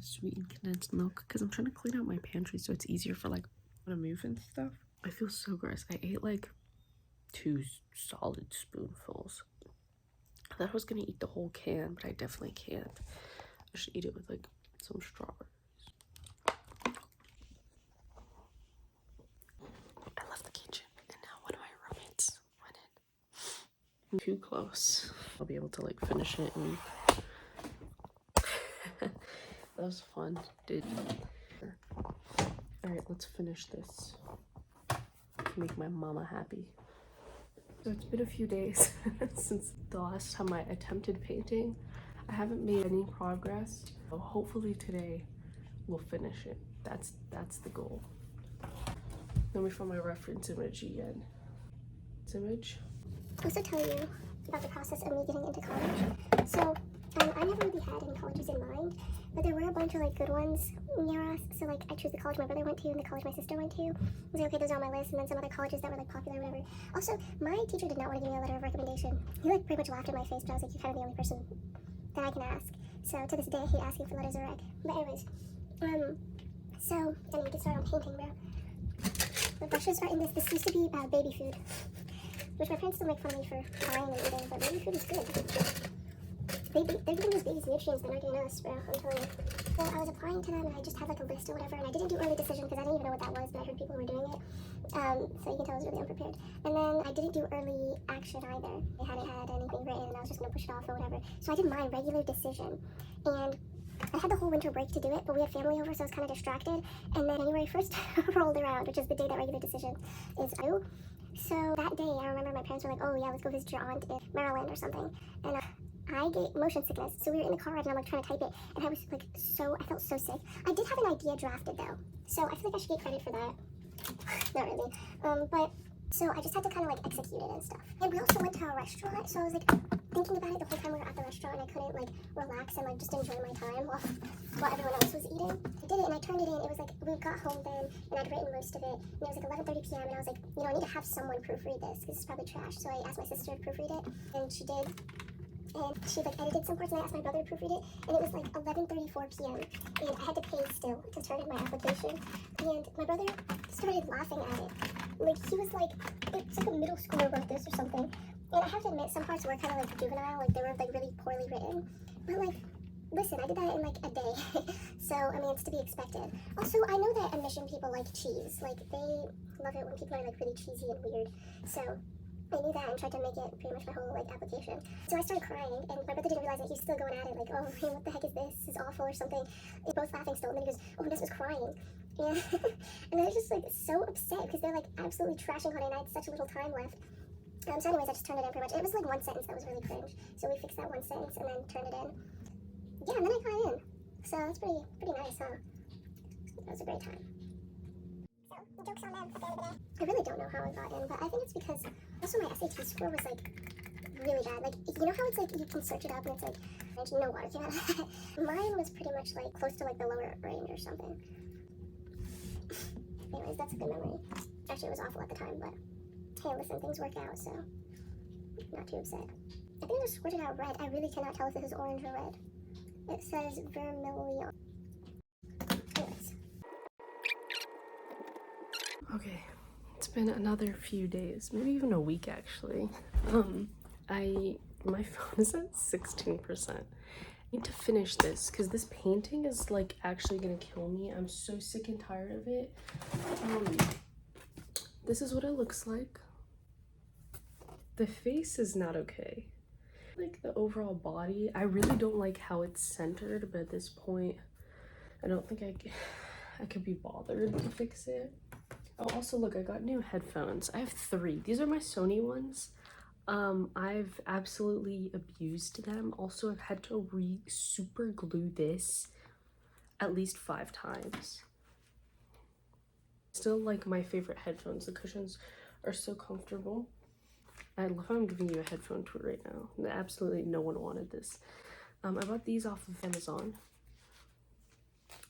sweetened condensed milk because I'm trying to clean out my pantry so it's easier for like to move and stuff. I feel so gross. I ate like 2 solid spoonfuls. I thought I was gonna eat the whole can, but I definitely can't. I should eat it with like some strawberries. I left the kitchen and now one of my roommates went in. Too close. I'll be able to like finish it and that was fun, dude. Alright, let's finish this. Make my mama happy. So it's been a few days since the last time I attempted painting. I haven't made any progress. So hopefully today we'll finish it. That's the goal. Let me find my reference image again. This image. I'll also tell you about the process of me getting into college. So I never really had any colleges in mind, but there were a bunch of like good ones near us. So like I chose the college my brother went to and the college my sister went to. I was like, okay, those are on my list, and then some other colleges that were like popular or whatever. Also, my teacher did not want to give me a letter of recommendation. He like pretty much laughed in my face, but I was like, you're kind of the only person that I can ask. So to this day, he asking for letters of rec. But anyways, so then we can start on painting, bro. The brushes are in this. This used to be baby food, which my parents still make fun of me for buying and eating, but baby food is good. They're giving these babies nutrients that aren't getting us, bro, I'm telling you. So I was applying to them and I just had like a list or whatever, and I didn't do early decision because I didn't even know what that was, but I heard people were doing it. So you can tell I was really unprepared. And then I didn't do early action either. I hadn't had anything written and I was just gonna push it off or whatever. So I did my regular decision, and I had the whole winter break to do it, but we had family over, so I was kind of distracted. And then January 1st rolled around, which is the day that regular decision is due. So that day, I remember my parents were like, oh yeah, let's go visit your aunt in Maryland or something. And I get motion sickness, so we were in the car and I'm like trying to type it, and I was like I felt so sick. I did have an idea drafted though, so I feel like I should get credit for that. Not really, but so I just had to kind of like execute it and stuff. And we also went to a restaurant, so I was like thinking about it the whole time we were at the restaurant, and I couldn't like relax and like just enjoy my time while everyone else was eating. I did it and I turned it in. It was like we got home then and I'd written most of it, and it was like 11:30 p.m. and I was like, I need to have someone proofread this because it's probably trash. So I asked my sister to proofread it, and she did. And she like edited some parts, and I asked my brother to proofread it, and it was like 11:34 p.m. and I had to pay still to turn in my application, and my brother started laughing at it. Like he was like, it's like a middle schooler wrote this or something. And I have to admit, some parts were kind of like juvenile, like they were like really poorly written. But like, listen, I did that in like a day, so I mean it's to be expected. Also, I know that admission people like cheese, like they love it when people are like really cheesy and weird. So I knew that and tried to make it pretty much my whole like application. So I started crying, and my brother didn't realize that he was still going at it, like, oh man, what the heck is this? This is awful or something. They're both laughing still, and then he goes, oh, Ness was crying. And, and I was just like so upset because they're like absolutely trashing on it, and I had such little time left. So anyways, I just turned it in pretty much. It was like one sentence that was really cringe, so we fixed that one sentence and then turned it in. Yeah, and then I got in. So that's pretty nice, huh? That was a great time. So, jokes on them at the end of the day. I really don't know how I got in, but I think it's because also my SAT score was like really bad. Like, you know how it's like you can search it up and it's like, no water came out of that? Mine was pretty much like close to like the lower range or something. Anyways, that's a good memory. Actually, it was awful at the time, but hey, listen, things work out, so not too upset. I think I just squirted out red. I really cannot tell if this is orange or red. It says vermilion. Anyways. Okay, it's been another few days, maybe even a week actually. My phone is at 16%. I need to finish this because this painting is like actually gonna kill me. I'm so sick and tired of it. This is what it looks like. The face is not okay. Like the overall body, I really don't like how it's centered, but at this point, I don't think I could be bothered to fix it. Oh, also look, I got new headphones. I have 3. These are my Sony ones. I've absolutely abused them. Also, I've had to super glue this at least 5 times. Still like my favorite headphones. The cushions are so comfortable. I love how I'm giving you a headphone tour right now. Absolutely no one wanted this. I bought these off of Amazon.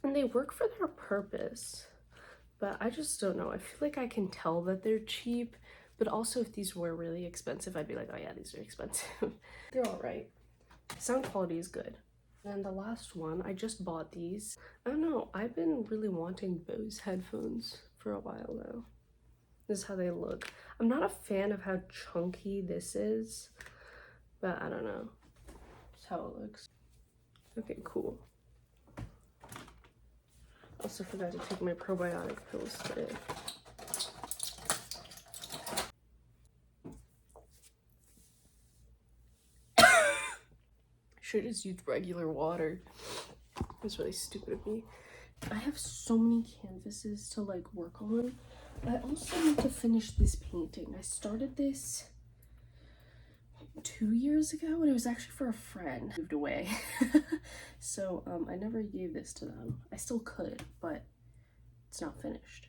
And they work for their purpose. But I just don't know. I feel like I can tell that they're cheap. But also if these were really expensive, I'd be like, oh yeah, these are expensive. They're all right. Sound quality is good. And the last one, I just bought these. I don't know, I've been really wanting Bose headphones for a while though. This is how they look. I'm not a fan of how chunky this is, but I don't know. That's how it looks. Okay, cool. Also forgot to take my probiotic pills today. Should just use regular water. It's really stupid of me. I have so many canvases to like work on. I also need to finish this painting. I started this 2 years ago and it was actually for a friend who moved away. So I never gave this to them. I still could, but it's not finished.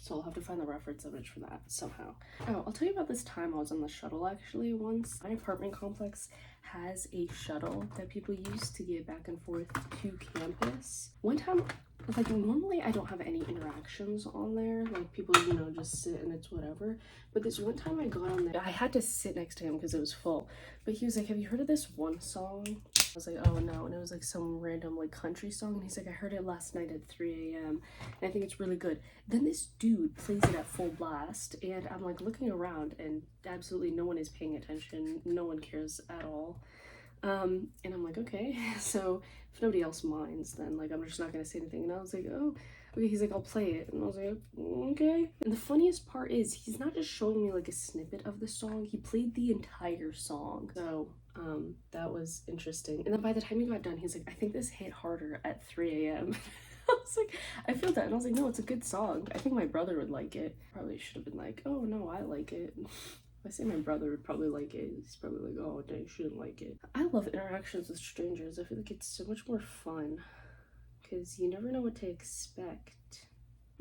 So I'll have to find the reference image for that somehow. Oh, I'll tell you about this time I was on the shuttle actually once. My apartment complex has a shuttle that people use to get back and forth to campus. One time, like normally I don't have any interactions on there. Like people, you know, just sit and it's whatever. But this one time I got on there, I had to sit next to him because it was full. But he was like, have you heard of this one song? I was like, oh no, and it was like some random like country song, and he's like, I heard it last night at 3 a.m. and I think it's really good. Then this dude plays it at full blast, and I'm like looking around, and absolutely no one is paying attention, no one cares at all. And I'm like, okay, so if nobody else minds, then like I'm just not gonna say anything. And I was like, oh, okay. He's like, I'll play it, and I was like, okay. And the funniest part is he's not just showing me like a snippet of the song, he played the entire song. So that was interesting. And then by the time he got done, he's like, I think this hit harder at 3 a.m. I was like, I feel that, and I was like, no, it's a good song. I think my brother would like it. Probably should have been like, oh no, I like it. If I say my brother would probably like it, he's probably like, oh, no, you shouldn't like it. I love interactions with strangers. I feel like it's so much more fun because you never know what to expect.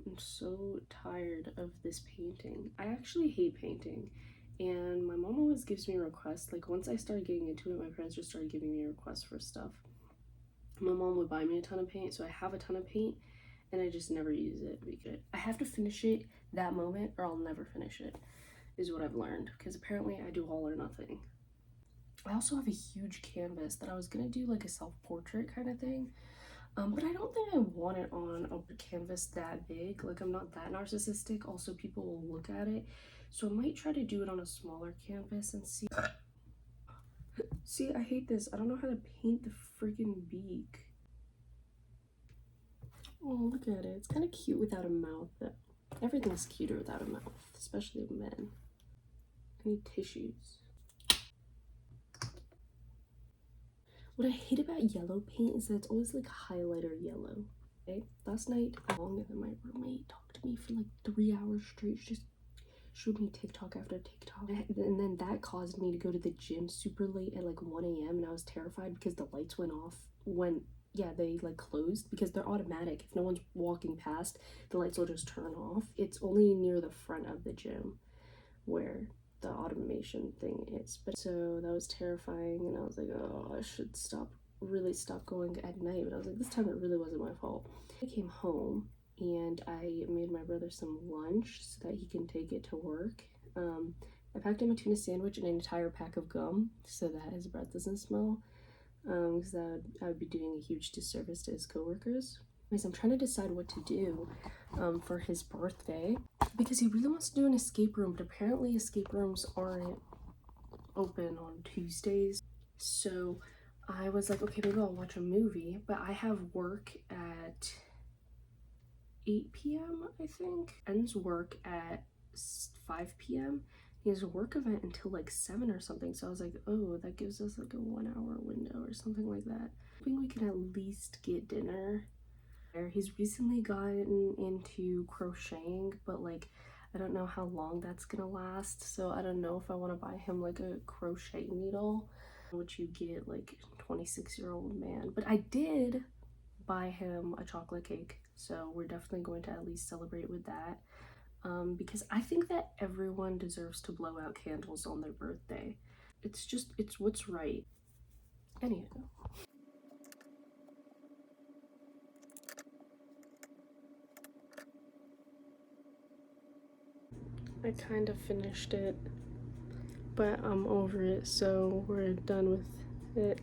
I'm so tired of this painting. I actually hate painting, and my mom always gives me requests. Like once I started getting into it, my parents just started giving me requests for stuff. My mom would buy me a ton of paint, so I have a ton of paint, and I just never use it because I have to finish it that moment or I'll never finish it, is what I've learned, because apparently I do all or nothing. I also have a huge canvas that I was gonna do like a self-portrait kind of thing, but I don't think I want it on a canvas that big. Like I'm not that narcissistic. Also, people will look at it, so I might try to do it on a smaller canvas and see. See, I hate this. I don't know how to paint the freaking beak. Oh, look at it. It's kind of cute without a mouth, though. Everything's cuter without a mouth, especially men. I need tissues. What I hate about yellow paint is that it's always like highlighter yellow. Okay? Last night, my roommate talked to me for like 3 hours straight. She just showed me TikTok after TikTok. And then that caused me to go to the gym super late at like 1 a.m. and I was terrified because the lights went off when, yeah, they like closed because they're automatic. If no one's walking past, the lights will just turn off. It's only near the front of the gym where the automation thing is. But so that was terrifying, and I was like, oh, I should really stop going at night. But I was like, this time it really wasn't my fault. I came home and I made my brother some lunch so that he can take it to work. I packed him a tuna sandwich and an entire pack of gum so that his breath doesn't smell, because I would be doing a huge disservice to his coworkers. Anyways, I'm trying to decide what to do for his birthday because he really wants to do an escape room, but apparently escape rooms aren't open on Tuesdays. So I was like, okay, maybe I'll watch a movie, but I have work at 8 p.m. I think. Ends work at 5 p.m. He has a work event until like 7 or something. So I was like, oh, that gives us like a 1 hour window or something like that. I think we can at least get dinner. He's recently gotten into crocheting, but like I don't know how long that's gonna last. So I don't know if I want to buy him like a crochet needle, which you get like 26-year-old man. But I did buy him a chocolate cake, so we're definitely going to at least celebrate with that, because I think that everyone deserves to blow out candles on their birthday. It's what's right. Anywho, I kind of finished it, but I'm over it, so we're done with it.